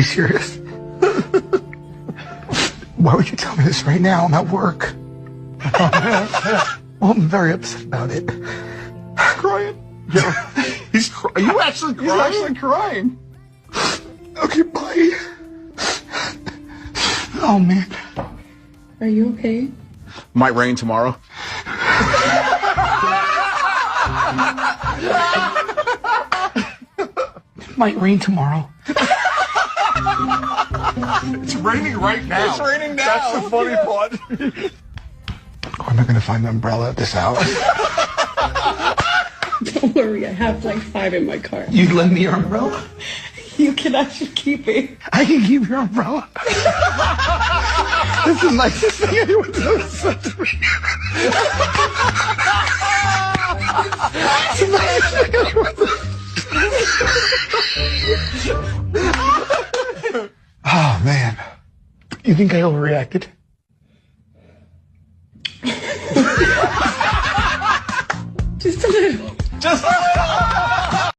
serious? Why would you tell me this right now? I'm at work. Well, I'm very upset about it. Crying. Yeah. Are you actually crying? He's actually crying. Okay, bye. Oh, man. Are you okay? Might rain tomorrow. It might rain tomorrow. It's raining right now. It's raining now. That's the funny part. Where am I going to find the umbrella at this hour? Don't worry, I have like 5 in my car. You'd lend me your umbrella? You can actually keep it. I can keep your umbrella. This is the nicest thing anyone's ever said to me. It's the nicest thing anyone's ever. Oh, man. You think I overreacted? Just a little. Just a little.